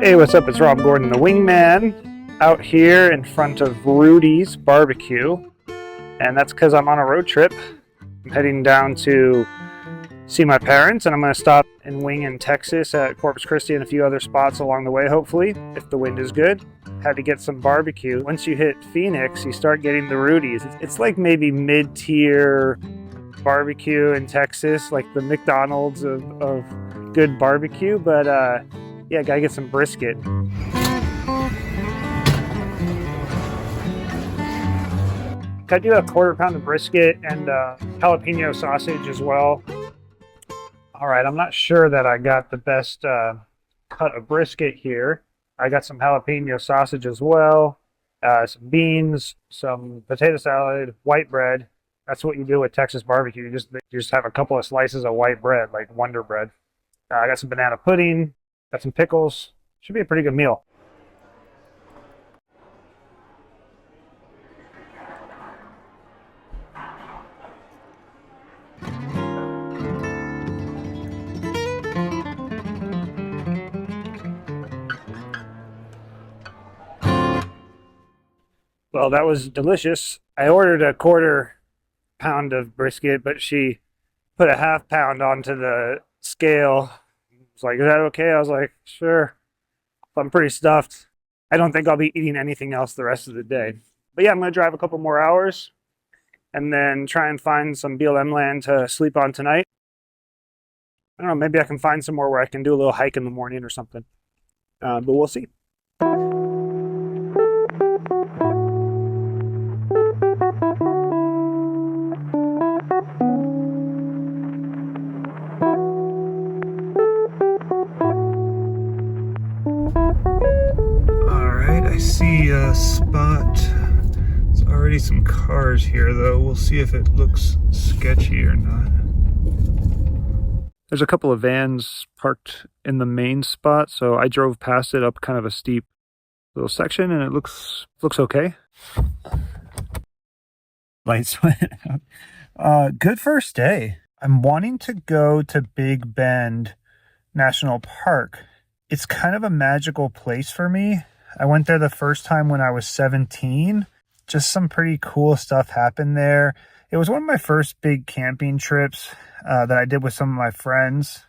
Hey, what's up? It's Rob Gordon, the Wingman, out here in front of Rudy's Barbecue. And that's because I'm on a road trip. I'm heading down to see my parents, and I'm going to stop and wing in Texas at Corpus Christi and a few other spots along the way, hopefully, if the wind is good. Had to get some barbecue. Once you hit Phoenix, you start getting the Rudy's. It's like maybe mid-tier barbecue in Texas, like the McDonald's of good barbecue, but yeah, gotta get some brisket. I do a 1/4 pound of brisket and jalapeno sausage as well. All right, I'm not sure that I got the best cut of brisket here. I got some jalapeno sausage as well, some beans, some potato salad, white bread. That's what you do with Texas barbecue. You just have a couple of slices of white bread, like Wonder Bread. I got some banana pudding. Got some pickles. Should be a pretty good meal. Well, that was delicious. I ordered a 1/4 pound of brisket, but she put a 1/2 pound onto the scale. It's like, is that okay? I was like, sure. I'm pretty stuffed. I don't think I'll be eating anything else the rest of the day. But yeah, I'm going to drive a couple more hours and then try and find some BLM land to sleep on tonight. I don't know, maybe I can find somewhere where I can do a little hike in the morning or something. But we'll see. I see a spot. There's already some cars here though. We'll see if it looks sketchy or not. There's a couple of vans parked in the main spot, so I drove past it up kind of a steep little section and it looks okay. Lights went out. Good first day. I'm wanting to go to Big Bend National Park. It's kind of a magical place for me. I went there the first time when I was 17. Just some pretty cool stuff happened there. It was one of my first big camping trips that I did with some of my friends.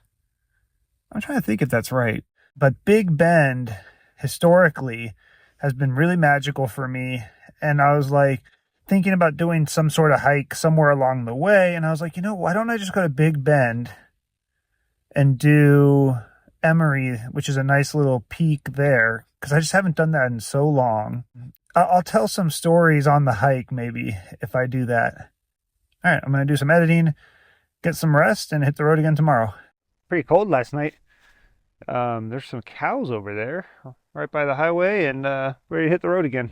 I'm trying to think if that's right. But Big Bend, historically, has been really magical for me. And I was like thinking about doing some sort of hike somewhere along the way. And I was like, you know, why don't I just go to Big Bend and do Emory, which is a nice little peak there, because I just haven't done that in so long. I'll tell some stories on the hike maybe if I do that. All right, I'm going to do some editing, get some rest, and hit the road again tomorrow. Pretty cold last night. There's some cows over there right by the highway and ready to hit the road again.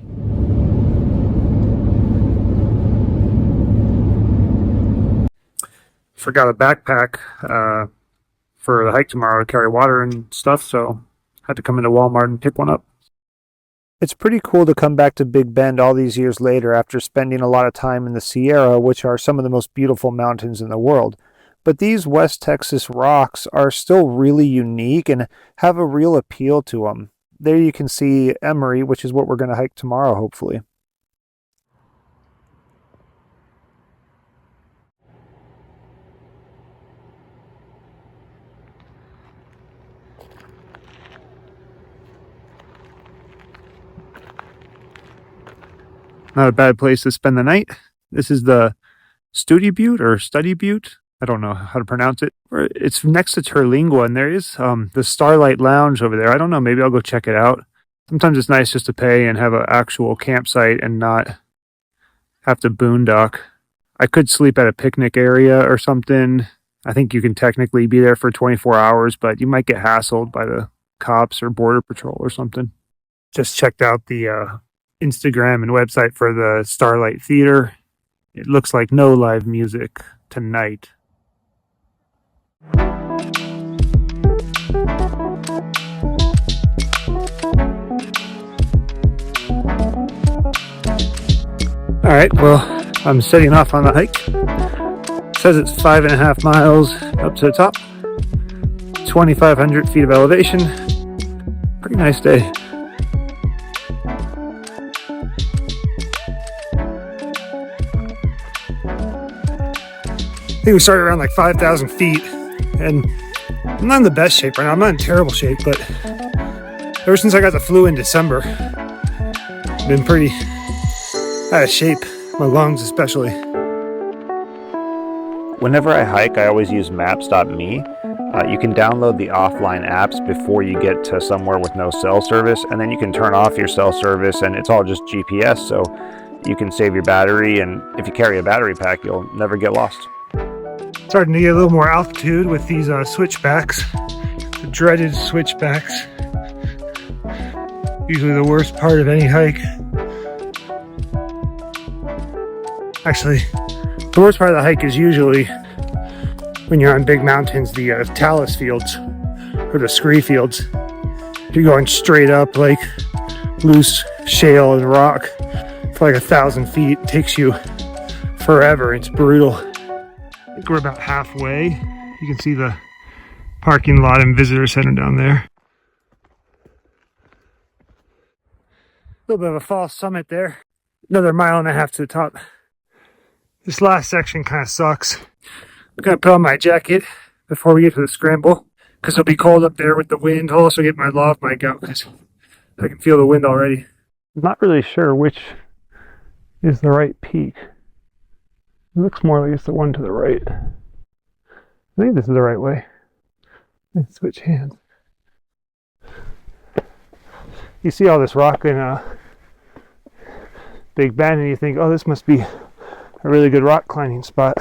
Forgot a backpack for the hike tomorrow to carry water and stuff, so had to come into Walmart and pick one up. It's pretty cool to come back to Big Bend all these years later after spending a lot of time in the Sierra, which are some of the most beautiful mountains in the world. But these West Texas rocks are still really unique and have a real appeal to them. There you can see Emory, which is what we're going to hike tomorrow, hopefully. Not a bad place to spend the night. This is the Study Butte or Study Butte. I don't know how to pronounce it. It's next to Terlingua, and there is the Starlight Lounge over there. I don't know. Maybe I'll go check it out. Sometimes it's nice just to pay and have an actual campsite and not have to boondock. I could sleep at a picnic area or something. I think you can technically be there for 24 hours, but you might get hassled by the cops or border patrol or something. Just checked out the Instagram and website for the Starlight Theater. It looks like no live music tonight. All right, well, I'm setting off on the hike. It says it's 5.5 miles up to the top, 2,500 feet of elevation. Pretty nice day. I think we started around like 5,000 feet, and I'm not in the best shape right now. I'm not in terrible shape, but ever since I got the flu in December, I've been pretty out of shape, my lungs especially. Whenever I hike, I always use maps.me. You can download the offline apps before you get to somewhere with no cell service, and then you can turn off your cell service and it's all just GPS, so you can save your battery, and if you carry a battery pack, you'll never get lost. Starting to get a little more altitude with these switchbacks, the dreaded switchbacks. Usually the worst part of any hike. Actually, the worst part of the hike is usually when you're on big mountains, the talus fields or the scree fields. You're going straight up like loose shale and rock for like 1,000 feet. It takes you forever. It's brutal. I think we're about halfway. You can see the parking lot and visitor center down there. A little bit of a false summit there. Another 1.5 miles to the top. This last section kind of sucks. I'm gonna put on my jacket before we get to the scramble, because it'll be cold up there with the wind. I'll also get my lav mic out because I can feel the wind already. I'm not really sure which is the right peak. It looks more like it's the one to the right. I think this is the right way. Let's switch hands. You see all this rock in Big Bend and you think, oh, this must be a really good rock climbing spot.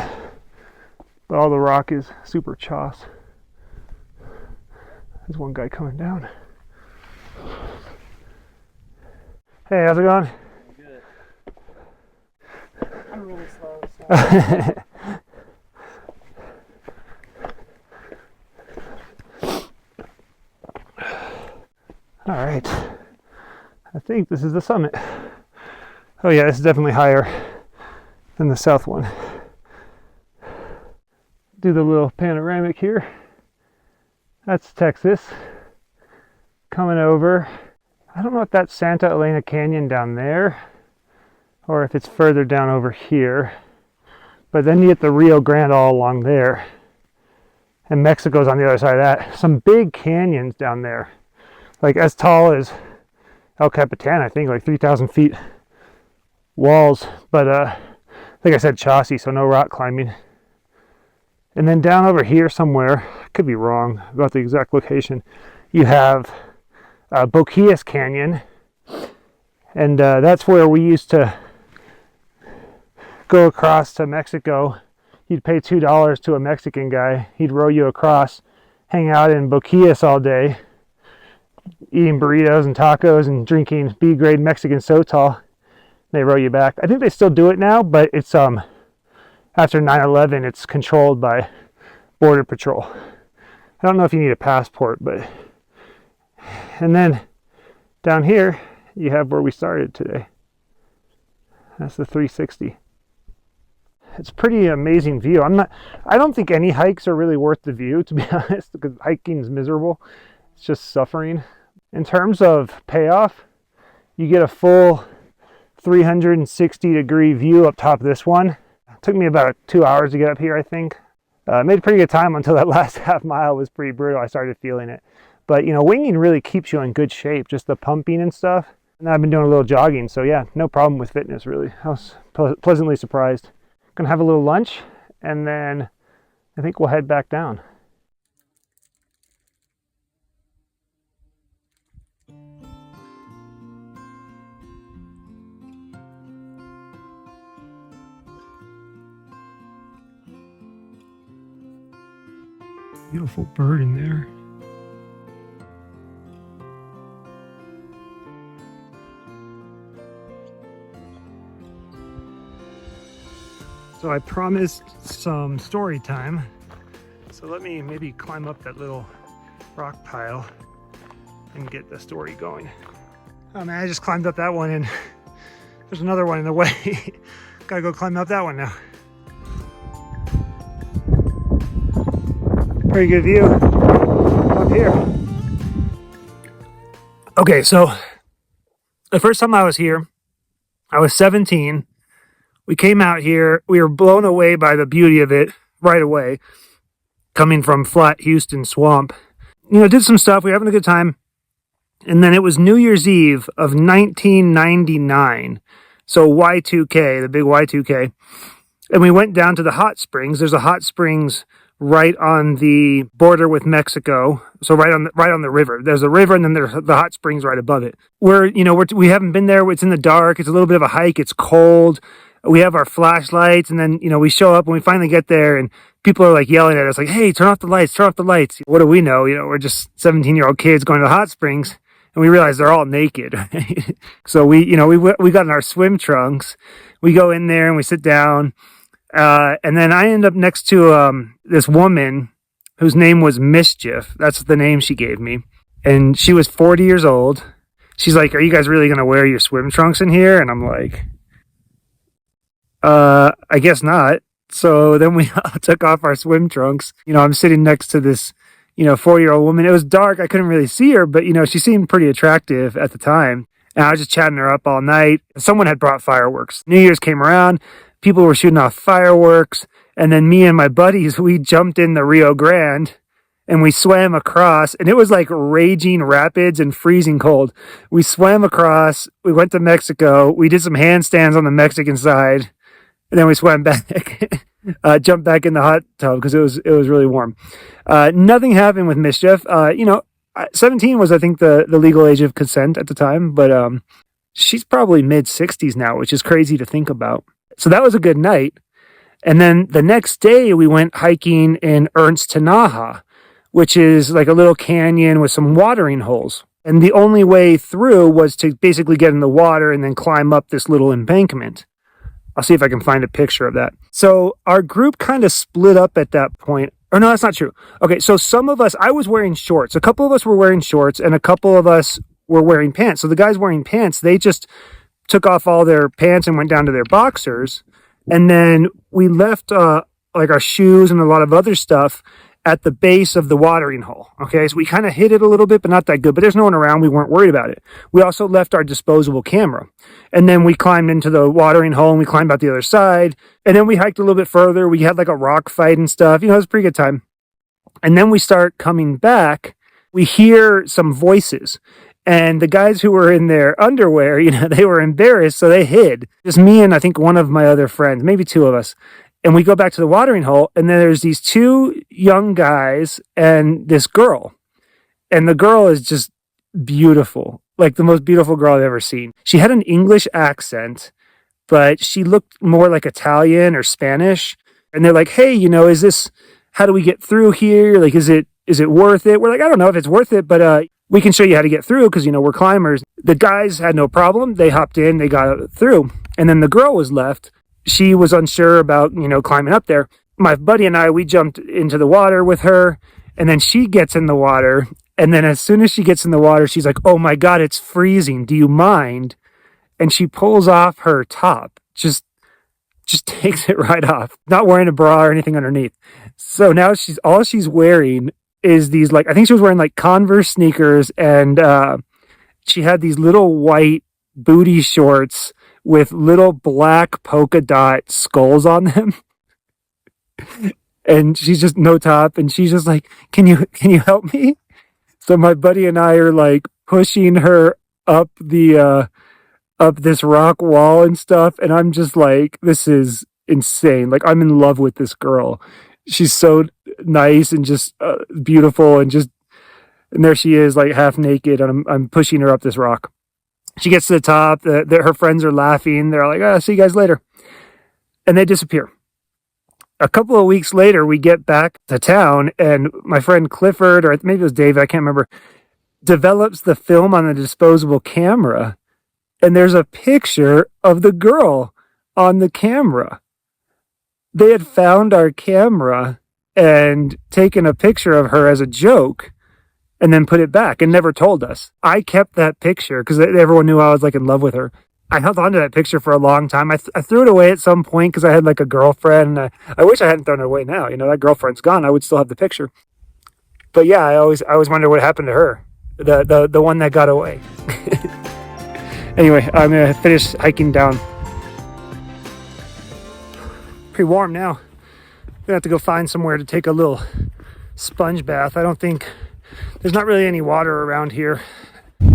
But all the rock is super choss. There's one guy coming down. Hey, how's it going? Good. I'm really slow. So. All right. I think this is the summit. Oh yeah, this is definitely higher than the south one. Do the little panoramic here. That's Texas. Coming over. I don't know if that's Santa Elena Canyon down there or if it's further down over here. But then you get the Rio Grande all along there. And Mexico's on the other side of that. Some big canyons down there. Like as tall as El Capitan, I think, like 3,000 feet walls. But like I said, chossy, so no rock climbing. And then down over here somewhere, I could be wrong about the exact location, you have Boquillas Canyon. And that's where we used to go across to Mexico. You'd pay $2 to a Mexican guy. He'd row you across, hang out in Boquillas all day, eating burritos and tacos and drinking B-grade Mexican Sotol. They row you back. I think they still do it now, but it's after 9/11, it's controlled by Border Patrol. I don't know if you need a passport, but... And then down here, you have where we started today. That's the 360. It's a pretty amazing view. I don't think any hikes are really worth the view, to be honest, because hiking is miserable. It's just suffering. In terms of payoff, you get a full 360-degree view up top of this one. It took me about 2 hours to get up here, I think. Made pretty good time until that last half mile was pretty brutal. I started feeling it. But, you know, winging really keeps you in good shape, just the pumping and stuff. And I've been doing a little jogging, so yeah, no problem with fitness, really. I was pleasantly surprised. Gonna have a little lunch, and then I think we'll head back down. Beautiful bird in there. So I promised some story time. So let me maybe climb up that little rock pile and get the story going. Oh man, I just climbed up that one and there's another one in the way. Gotta go climb up that one now. Pretty good view up here. Okay, so the first time I was here, I was 17. We came out here. We were blown away by the beauty of it right away, coming from flat Houston swamp. Did some stuff. We were having a good time. And then it was New Year's Eve of 1999. So Y2K, the big Y2K. And we went down to the hot springs. There's a hot springs right on the border with Mexico. So right on the river. There's a river, and then there's the hot springs right above it. We haven't been there. It's in the dark. It's a little bit of a hike. It's cold. We have our flashlights, and then, we show up and we finally get there, and people are like yelling at us like, "Hey, turn off the lights, turn off the lights." What do we know? We're just 17-year-old kids going to the hot springs, and we realize they're all naked. Right? So we got in our swim trunks. We go in there and we sit down. And then I end up next to this woman whose name was Mischief. That's the name she gave me. And she was 40 years old. She's like, "Are you guys really going to wear your swim trunks in here?" And I'm like, I guess not. So then we took off our swim trunks. I'm sitting next to this, 4-year-old woman. It was dark. I couldn't really see her, but, she seemed pretty attractive at the time. And I was just chatting her up all night. Someone had brought fireworks. New Year's came around. People were shooting off fireworks. And then me and my buddies, we jumped in the Rio Grande and we swam across. And it was like raging rapids and freezing cold. We swam across. We went to Mexico. We did some handstands on the Mexican side. And then we swam back, jumped back in the hot tub because it was really warm. Nothing happened with Mischief. 17 was, I think, the legal age of consent at the time, but she's probably mid-60s now, which is crazy to think about. So that was a good night. And then the next day we went hiking in Ernst Tanaja, which is like a little canyon with some watering holes. And the only way through was to basically get in the water and then climb up this little embankment. I'll see if I can find a picture of that. So our group kind of split up at that point. Or no, that's not true. Okay, so some of us, I was wearing shorts. A couple of us were wearing shorts, and a couple of us were wearing pants. So the guys wearing pants, they just took off all their pants and went down to their boxers. And then we left like our shoes and a lot of other stuff at the base of the watering hole. Okay, so we kind of hit it a little bit, but not that good. But there's no one around. We weren't worried about it. We also left our disposable camera. And then we climbed into the watering hole and we climbed out the other side. And then we hiked a little bit further. We had like a rock fight and stuff. It was a pretty good time. And then we start coming back. We hear some voices. And the guys who were in their underwear, they were embarrassed, so they hid. Just me and I think one of my other friends, maybe two of us. And we go back to the watering hole, and then there's these two young guys and this girl. And the girl is just beautiful, like the most beautiful girl I've ever seen. She had an English accent, but she looked more like Italian or Spanish. And they're like, "Hey, how do we get through here? Like, is it worth it?" We're like, "I don't know if it's worth it, but we can show you how to get through because, we're climbers." The guys had no problem. They hopped in, they got through. And then the girl was left. She was unsure about, climbing up there. My buddy and I, we jumped into the water with her, and then she gets in the water. And then as soon as she gets in the water, she's like, "Oh my God, it's freezing. Do you mind?" And she pulls off her top, just takes it right off, not wearing a bra or anything underneath. So now all she's wearing is these, like, I think she was wearing like Converse sneakers, and she had these little white booty shorts with little black polka dot skulls on them. And she's just no top, and she's just like, can you help me?" So my buddy and I are like pushing her up up this rock wall and stuff, and I'm just like, this is insane. Like, I'm in love with this girl. She's so nice and just beautiful, and there she is, like half naked, and I'm pushing her up this rock. She gets to the top. Her friends are laughing. They're like, "Oh, see you guys later," and they disappear. A couple of weeks later, we get back to town, and my friend Clifford, or maybe it was David, I can't remember, develops the film on the disposable camera, and there's a picture of the girl on the camera. They had found our camera and taken a picture of her as a joke and then put it back and never told us. I kept that picture because everyone knew I was like in love with her. I held on to that picture for a long time. I threw it away at some point because I had like a girlfriend. I wish I hadn't thrown it away now. That girlfriend's gone. I would still have the picture. But yeah, I always wonder what happened to her. The one that got away. Anyway, I'm gonna finish hiking down. Pretty warm now. Gonna have to go find somewhere to take a little sponge bath. I don't think there's not really any water around here. Yo,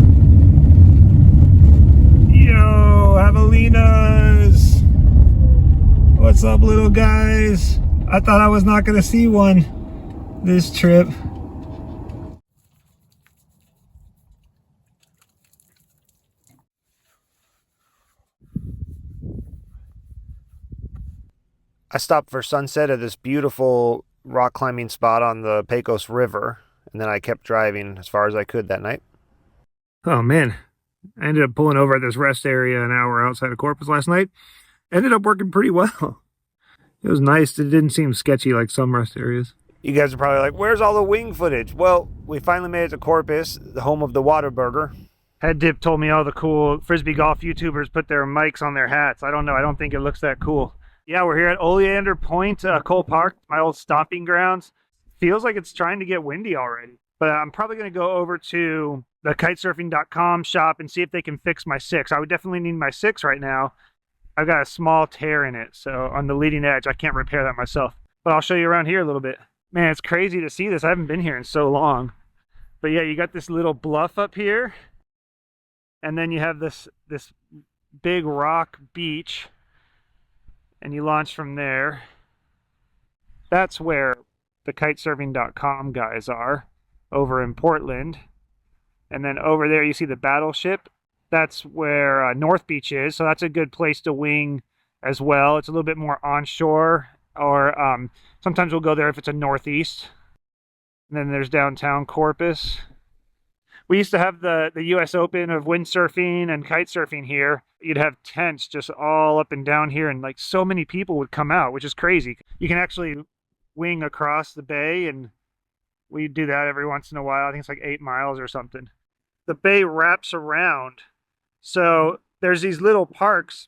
javelinas! What's up, little guys? I thought I was not gonna see one this trip. I stopped for sunset at this beautiful rock climbing spot on the Pecos River, and then I kept driving as far as I could that night. Oh man, I ended up pulling over at this rest area an hour outside of Corpus last night. Ended up working pretty well. It was nice. It didn't seem sketchy like some rest areas. You guys are probably like, where's all the wing footage? Well, we finally made it to Corpus, the home of the Whataburger. Head Dip told me all the cool Frisbee golf YouTubers put their mics on their hats. I don't know. I don't think it looks that cool. Yeah, we're here at Oleander Point, Cole Park, my old stomping grounds. Feels like it's trying to get windy already. But I'm probably going to go over to the kitesurfing.com shop and see if they can fix my 6. I would definitely need my 6 right now. I've got a small tear in it, so on the leading edge, I can't repair that myself. But I'll show you around here a little bit. Man, it's crazy to see this. I haven't been here in so long. But yeah, you got this little bluff up here. And then you have this big rock beach. And you launch from there. That's where the kitesurfing.com guys are, over in Portland. And then over there you see the battleship. That's where North Beach is, so that's a good place to wing as well. It's a little bit more onshore, or sometimes we'll go there if it's a northeast. And then there's downtown Corpus. We used to have the US Open of windsurfing and kite surfing here. You'd have tents just all up and down here, and like so many people would come out, which is crazy. You can actually wing across the bay, and we do that every once in a while. I think it's like 8 miles or something. The bay wraps around, so there's these little parks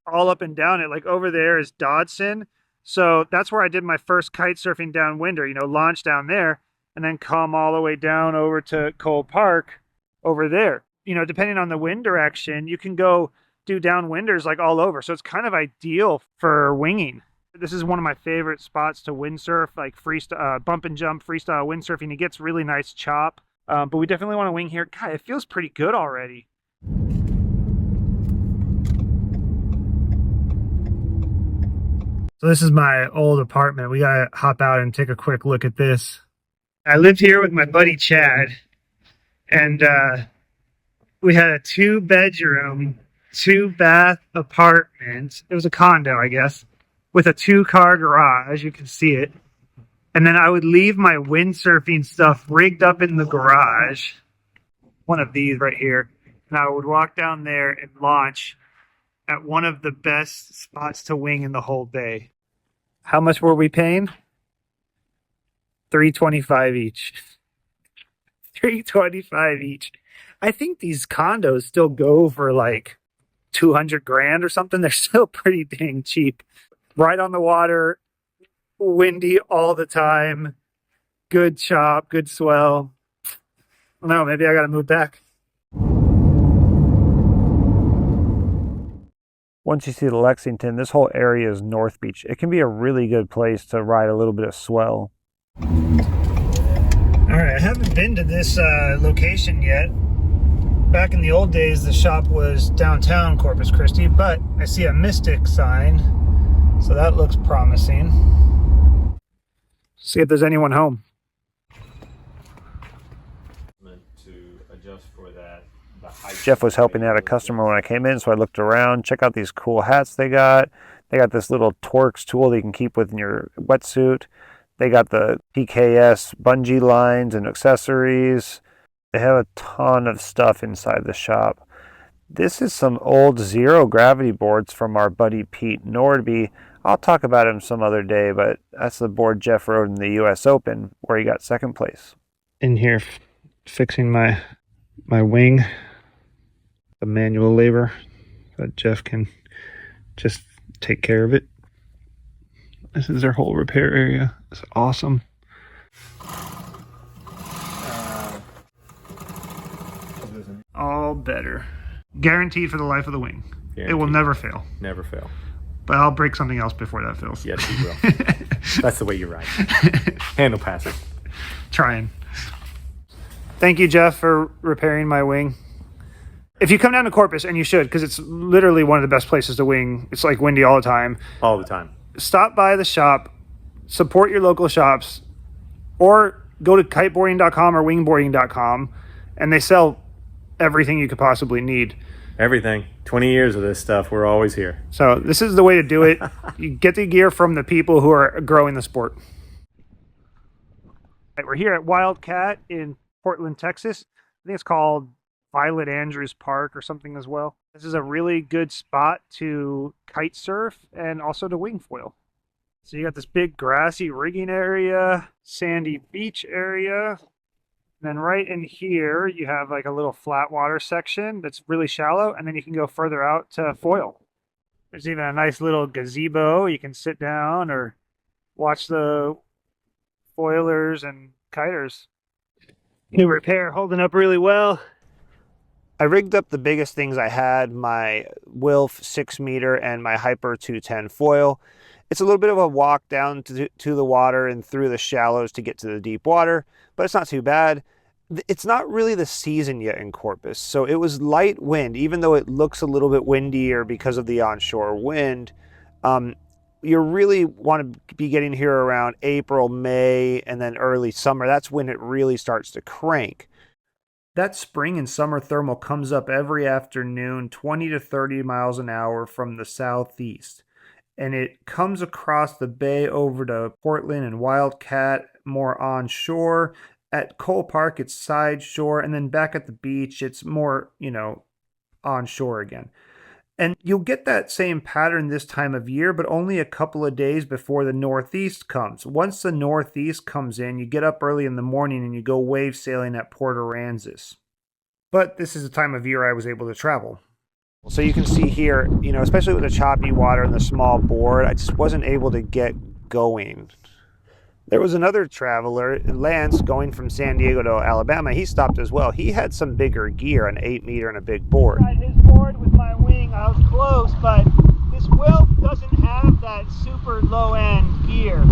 all up and down it. Like over there is Dodson, so that's where I did my first kite surfing downwinder. You know, launch down there and then come all the way down over to Cole Park over there. You know, depending on the wind direction, you can go do downwinders like all over. So it's kind of ideal for winging. This is one of my favorite spots to windsurf, like freestyle, bump and jump freestyle windsurfing. It gets really nice chop, but we definitely want to wing here. God, it feels pretty good already. So this is my old apartment. We gotta hop out and take a quick look at this. I lived here with my buddy Chad, and we had a 2-bedroom, 2-bath apartment. It was a condo, I guess, with a 2-car garage. You can see it. And then I would leave my windsurfing stuff rigged up in the garage. One of these right here. And I would walk down there and launch at one of the best spots to wing in the whole bay. How much were we paying? $325 each. $325 each. I think these condos still go for like 200 grand or something. They're still pretty dang cheap. Right on the water, windy all the time, good chop, good swell. I don't know, maybe I gotta move back. Once you see the Lexington, this whole area is North Beach. It can be a really good place to ride a little bit of swell. All right, I haven't been to this location yet. Back in the old days, the shop was downtown Corpus Christi, but I see a Mystic sign, so that looks promising. See if there's anyone home. Jeff was helping out a customer when I came in, so I looked around, check out these cool hats they got. They got this little Torx tool that you can keep within your wetsuit. They got the PKS bungee lines and accessories. They have a ton of stuff inside the shop. This is some old zero gravity boards from our buddy Pete Nordby. I'll talk about him some other day, but that's the board Jeff rode in the US Open where he got second place. In here fixing my wing, the manual labor, that Jeff can just take care of it. This is their whole repair area. It's awesome. better. Guaranteed for the life of the wing. Guaranteed. It will never fail. Never fail. But I'll break something else before that fails. Yes, you will. That's the way you ride. Handle passive. Trying. Thank you, Jeff, for repairing my wing. If you come down to Corpus, and you should, because it's literally one of the best places to wing. It's like windy all the time. All the time. Stop by the shop, support your local shops, or go to kiteboarding.com or wingboarding.com, and they sell everything you could possibly need. Everything. 20 years of this stuff. We're always here. So this is the way to do it. You get the gear from the people who are growing the sport. Right, we're here at Wildcat in Portland, Texas. I think it's called Violet Andrews Park or something as well. This is a really good spot to kite surf and also to wingfoil. So you got this big grassy rigging area, sandy beach area. And then right in here, you have like a little flat water section that's really shallow, and then you can go further out to foil. There's even a nice little gazebo. You can sit down or watch the foilers and kiters. New repair, holding up really well. I rigged up the biggest things I had, my Wilf 6 meter and my Hyper 210 foil. It's a little bit of a walk down to the water and through the shallows to get to the deep water, but it's not too bad. It's not really the season yet in Corpus, so it was light wind, even though it looks a little bit windier because of the onshore wind. You really want to be getting here around April, May, and then early summer. That's when it really starts to crank. That spring and summer thermal comes up every afternoon, 20 to 30 miles an hour from the southeast. And it comes across the bay over to Portland and Wildcat, more onshore. At Cole Park, it's side shore. And then back at the beach, it's more, onshore again. And you'll get that same pattern this time of year, but only a couple of days before the northeast comes. Once the northeast comes in, you get up early in the morning and you go wave sailing at Port Aransas. But this is the time of year I was able to travel. So you can see here, especially with the choppy water and the small board, I just wasn't able to get going. There was another traveler, Lance, going from San Diego to Alabama. He stopped as well. He had some bigger gear, an 8 meter and a big board. His board with my wing, I was close, but this Wilf doesn't have that super low end gear,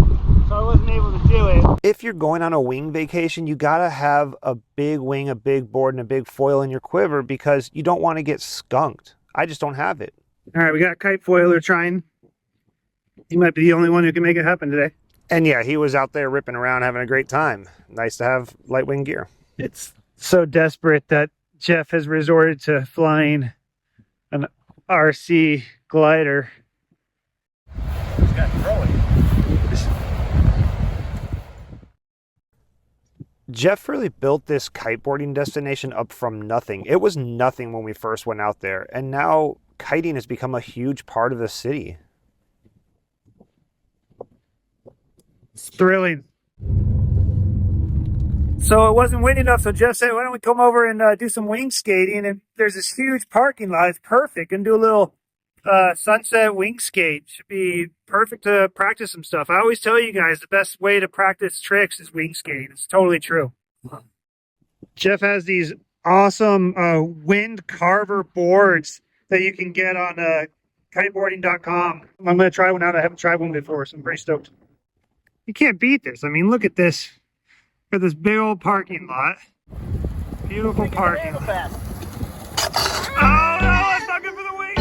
so I wasn't able to do it. If you're going on a wing vacation, you gotta have a big wing, a big board, and a big foil in your quiver because you don't want to get skunked. I just don't have it. All right, we got kite foiler trying. He might be the only one who can make it happen today. And yeah, he was out there ripping around, having a great time. Nice to have light wing gear. It's so desperate that Jeff has resorted to flying an RC glider. He's got to throw it. Jeff really built this kiteboarding destination up from nothing. It was nothing when we first went out there, and now kiting has become a huge part of the city. It's thrilling. So it wasn't windy enough, so Jeff said, why don't we come over and do some wing skating? And there's this huge parking lot. It's perfect. And do a little sunset wing skate. Should be perfect to practice some stuff. I always tell you guys the best way to practice tricks is wing skating. It's totally true. Jeff has these awesome wind carver boards that you can get on kiteboarding.com. I'm going to try one out. I haven't tried one before, so I'm pretty stoked. You can't beat this. I mean, look at this. For this big old parking lot. Beautiful parking lot. Oh no, that's not good for the wing.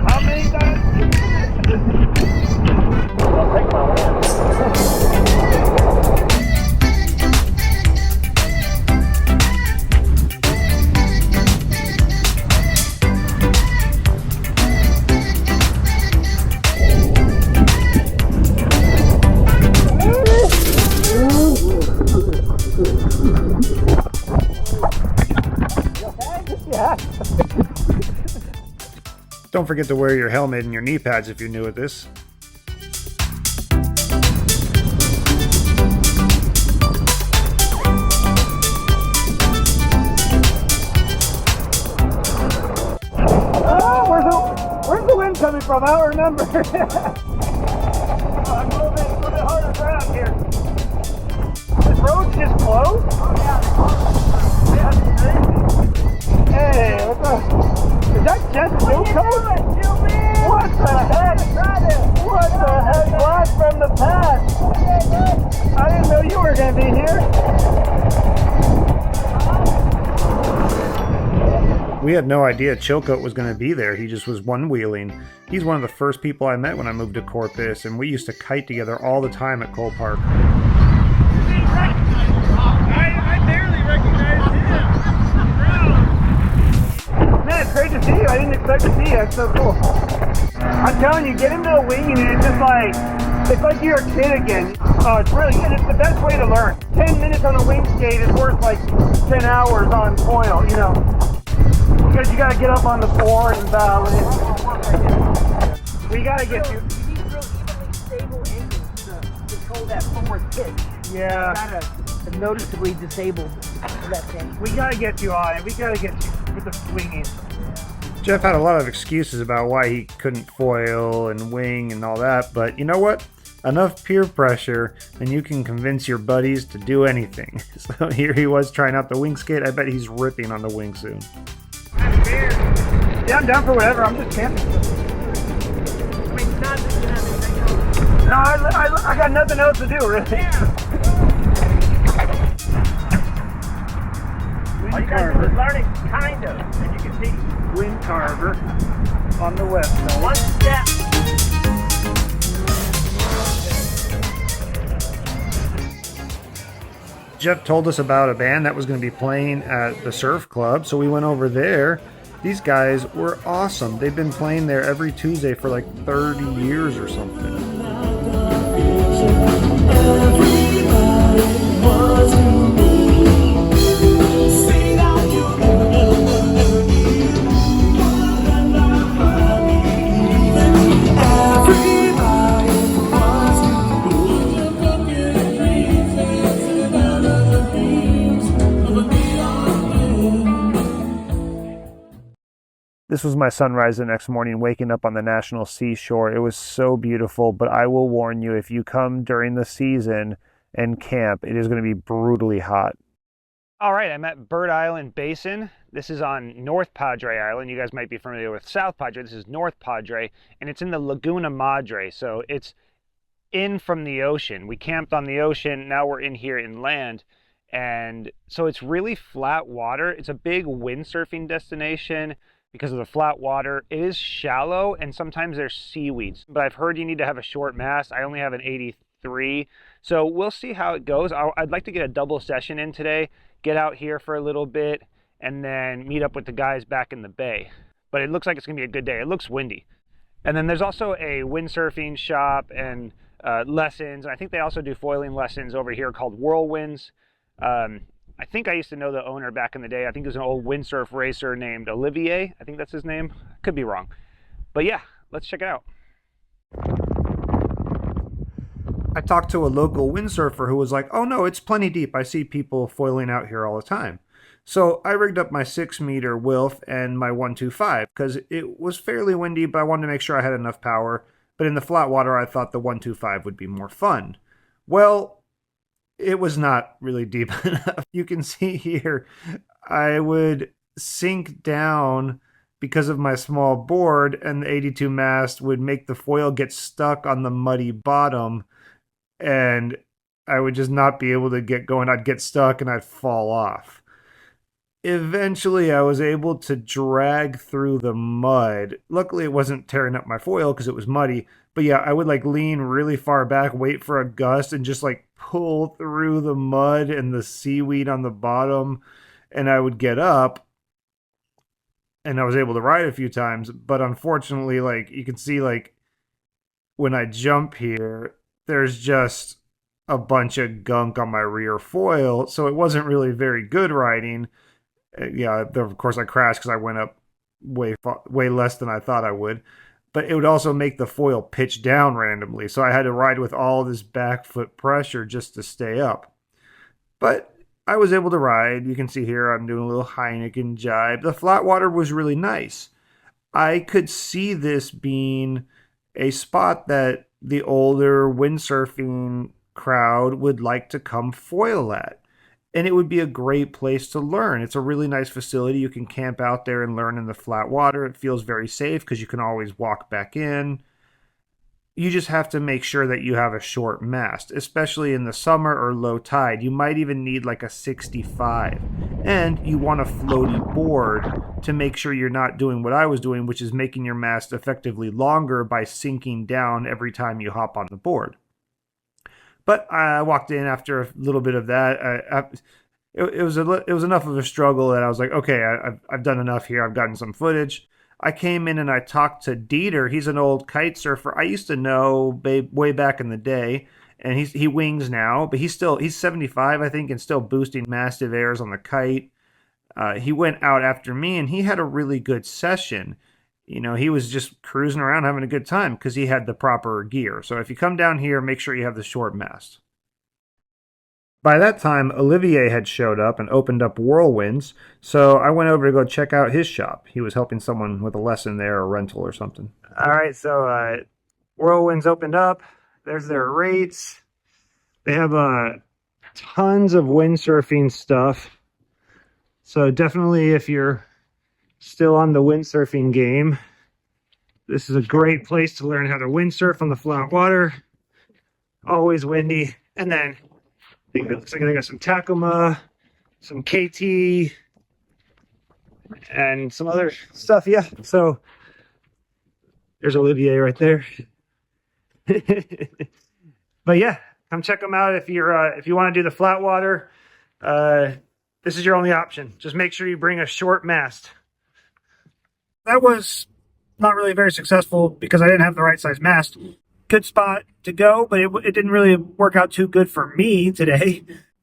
How many times? I'll take my win. Don't forget to wear your helmet and your knee pads if you're new at this. Oh, where's the wind coming from? from, I don't remember. I'm a little bit harder ground here. This road's just closed? Oh yeah, that's crazy. Hey, what the? Is that just blue coat? What the heck? What the heck? Blast from the past. I didn't know you were going to be here. We had no idea Chilcote was going to be there. He just was one-wheeling. He's one of the first people I met when I moved to Corpus, and we used to kite together all the time at Cole Park. I barely recognized him. Man, it's great to see you. I didn't expect to see you. It's so cool. I'm telling you, get into a winging and it's like you're a kid again. Oh, it's really good. It's the best way to learn. 10 minutes on a wing skate is worth like 10 hours on foil, you know. Because you gotta get up on the board and balance. We gotta get you. You need real evenly stable engines to control that forward pitch. Yeah. Kind of noticeably disabled that thing. We gotta get you on it. We gotta get you with the winging. Jeff had a lot of excuses about why he couldn't foil and wing and all that, but you know what? Enough peer pressure and you can convince your buddies to do anything. So here he was trying out the wing skate. I bet he's ripping on the wing soon. Yeah, I'm down for whatever. I'm just camping. I mean, not that you have anything else. No, I got nothing else to do, really. All you gotta do is learn it, kind of, and you can see. Wind carver on the west side. One step. Jeff told us about a band that was going to be playing at the surf club, so we went over there. These guys were awesome. They've been playing there every Tuesday for like 30 years or something. This was my sunrise the next morning, waking up on the National Seashore. It was so beautiful, but I will warn you, if you come during the season and camp, it is going to be brutally hot. All right, I'm at Bird Island Basin. This is on North Padre Island. You guys might be familiar with South Padre. This is North Padre, and it's in the Laguna Madre, so it's in from the ocean. We camped on the ocean, now we're in here inland, and so it's really flat water. It's a big windsurfing destination. Because of the flat water. It is shallow and sometimes there's seaweeds, but I've heard you need to have a short mast. I only have an 83, so we'll see how it goes. I'd like to get a double session in today, get out here for a little bit, and then meet up with the guys back in the bay. But it looks like it's gonna be a good day. It looks windy. And then there's also a windsurfing shop and lessons. I think they also do foiling lessons over here called Worldwinds. I think I used to know the owner back in the day. I think it was an old windsurf racer named Olivier. I think that's his name. Could be wrong. But yeah, let's check it out. I talked to a local windsurfer who was like, oh no, it's plenty deep. I see people foiling out here all the time. So I rigged up my 6-meter Wilf and my 125 because it was fairly windy, but I wanted to make sure I had enough power. But in the flat water, I thought the 125 would be more fun. Well, it was not really deep enough. You can see here, I would sink down because of my small board, and the 82 mast would make the foil get stuck on the muddy bottom, and I would just not be able to get going. I'd get stuck and I'd fall off. Eventually, I was able to drag through the mud. Luckily, it wasn't tearing up my foil because it was muddy. But yeah, I would like lean really far back, wait for a gust, and just like pull through the mud and the seaweed on the bottom. And I would get up, and I was able to ride a few times. But unfortunately, like you can see, like when I jump here, there's just a bunch of gunk on my rear foil. So it wasn't really very good riding. Yeah, of course I crashed because I went up way less than I thought I would. But it would also make the foil pitch down randomly. So I had to ride with all this back foot pressure just to stay up. But I was able to ride. You can see here I'm doing a little Heineken jibe. The flat water was really nice. I could see this being a spot that the older windsurfing crowd would like to come foil at. And it would be a great place to learn. It's a really nice facility. You can camp out there and learn in the flat water. It feels very safe because you can always walk back in. You just have to make sure that you have a short mast, especially in the summer or low tide. You might even need like a 65. And you want a floaty board to make sure you're not doing what I was doing, which is making your mast effectively longer by sinking down every time you hop on the board. But I walked in after a little bit of that. It was enough of a struggle that I was like, okay, I've done enough here. I've gotten some footage. I came in and I talked to Dieter. He's an old kite surfer I used to know way back in the day, and he wings now, but he's 75, I think, and still boosting massive airs on the kite. He went out after me, and he had a really good session. You know, he was just cruising around having a good time because he had the proper gear. So if you come down here, make sure you have the short mast. By that time, Olivier had showed up and opened up Whirlwinds, so I went over to go check out his shop. He was helping someone with a lesson there, or a rental or something. All right, so Whirlwinds opened up. There's their rates. They have tons of windsurfing stuff. So definitely if you're still on the windsurfing game, this is a great place to learn how to windsurf on the flat water. Always windy. And then it looks like I got some Tacoma, some KT, and some other stuff. Yeah, so there's Olivier right there. But yeah, come check them out if you want to do the flat water. This is your only option. Just make sure you bring a short mast. That was not really very successful because I didn't have the right size mast. Good spot to go, but it didn't really work out too good for me today.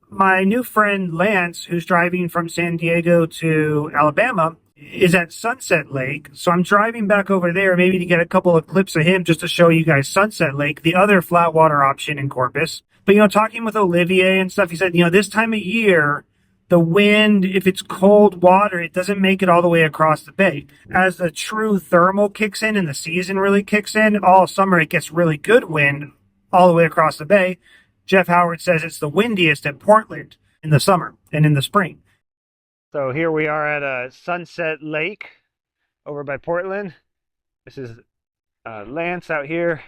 My new friend Lance, who's driving from San Diego to Alabama, is at Sunset Lake. So I'm driving back over there maybe to get a couple of clips of him just to show you guys Sunset Lake, the other flat water option in Corpus. But, talking with Olivier and stuff, he said, this time of year, the wind, if it's cold water, it doesn't make it all the way across the bay. As the true thermal kicks in and the season really kicks in, all summer it gets really good wind all the way across the bay. Jeff Howard says it's the windiest at Portland in the summer and in the spring. So here we are at Sunset Lake over by Portland. This is Lance out here.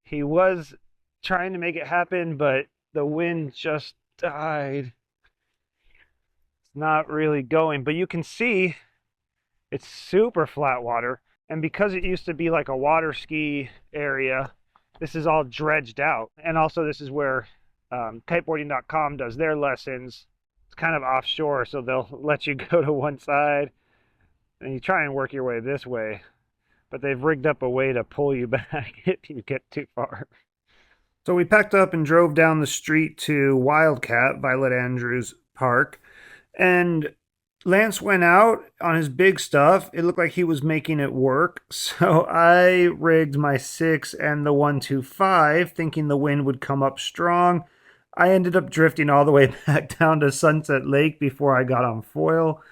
He was trying to make it happen, but the wind just died. Not really going, but you can see it's super flat water, and because it used to be like a water ski area, this is all dredged out. And also this is where kiteboarding.com does their lessons. It's kind of offshore, so they'll let you go to one side and you try and work your way this way, but they've rigged up a way to pull you back if you get too far. So we packed up and drove down the street to Wildcat, Violet Andrews Park. And Lance went out on his big stuff. It looked like he was making it work. So I rigged my 6 and the 125, thinking the wind would come up strong. I ended up drifting all the way back down to Sunset Lake before I got on foil.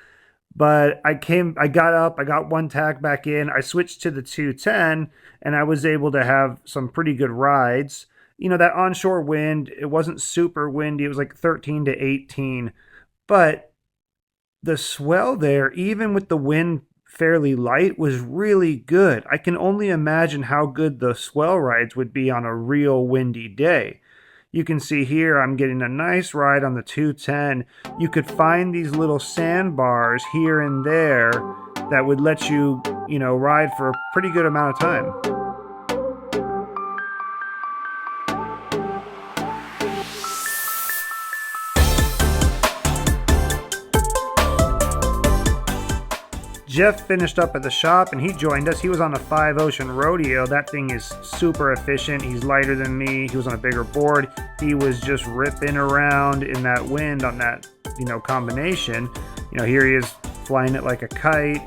But I got up, I got one tack back in. I switched to the 210, and I was able to have some pretty good rides. That onshore wind, it wasn't super windy. It was like 13 to 18. But the swell there, even with the wind fairly light, was really good. I can only imagine how good the swell rides would be on a real windy day. You can see here I'm getting a nice ride on the 210. You could find these little sandbars here and there that would let you, ride for a pretty good amount of time. Jeff finished up at the shop and he joined us. He was on a 5 Ocean Rodeo. That thing is super efficient. He's lighter than me. He was on a bigger board. He was just ripping around in that wind on that, combination. Here he is flying it like a kite.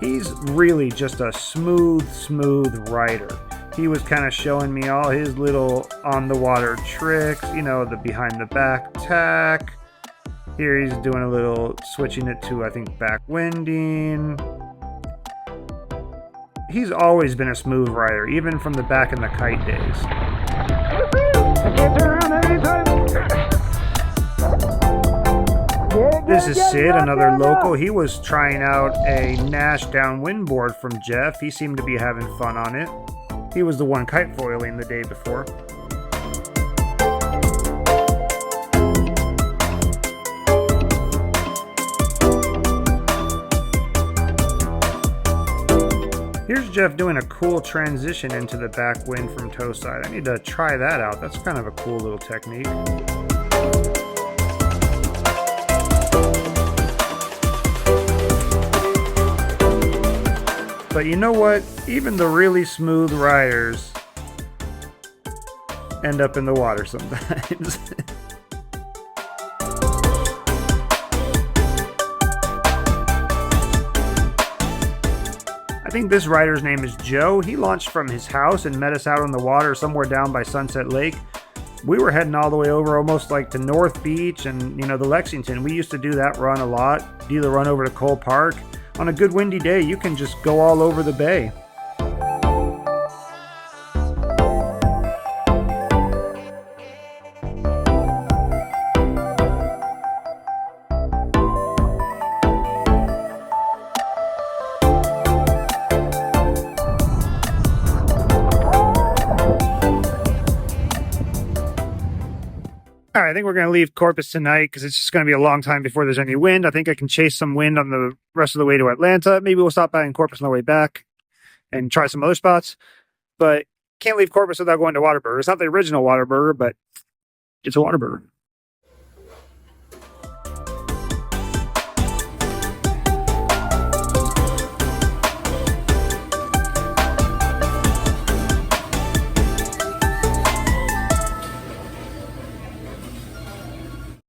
He's really just a smooth rider. He was kind of showing me all his little on the water tricks, the behind the back tack. Here he's doing a little, switching it to, I think, back winding. he's always been a smooth rider, even from the back in the kite days. I can't turn around anytime. This is Sid, another local. He was trying out a Nash downwind board from Jeff. He seemed to be having fun on it. He was the one kite foiling the day before. Here's Jeff doing a cool transition into the back wind from toe side. I need to try that out. That's kind of a cool little technique. But you know what? Even the really smooth riders end up in the water sometimes. I think this rider's name is Joe. He launched from his house and met us out on the water somewhere down by Sunset Lake. We were heading all the way over almost like to North Beach and, you know, the Lexington. We used to do that run a lot. Do the run over to Cole Park. On a good windy day, you can just go all over the bay. All right, I think we're going to leave Corpus tonight because it's just going to be a long time before there's any wind. I think I can chase some wind on the rest of the way to Atlanta. Maybe we'll stop by in Corpus on the way back and try some other spots. But can't leave Corpus without going to Whataburger. It's not the original Whataburger, but it's a Whataburger.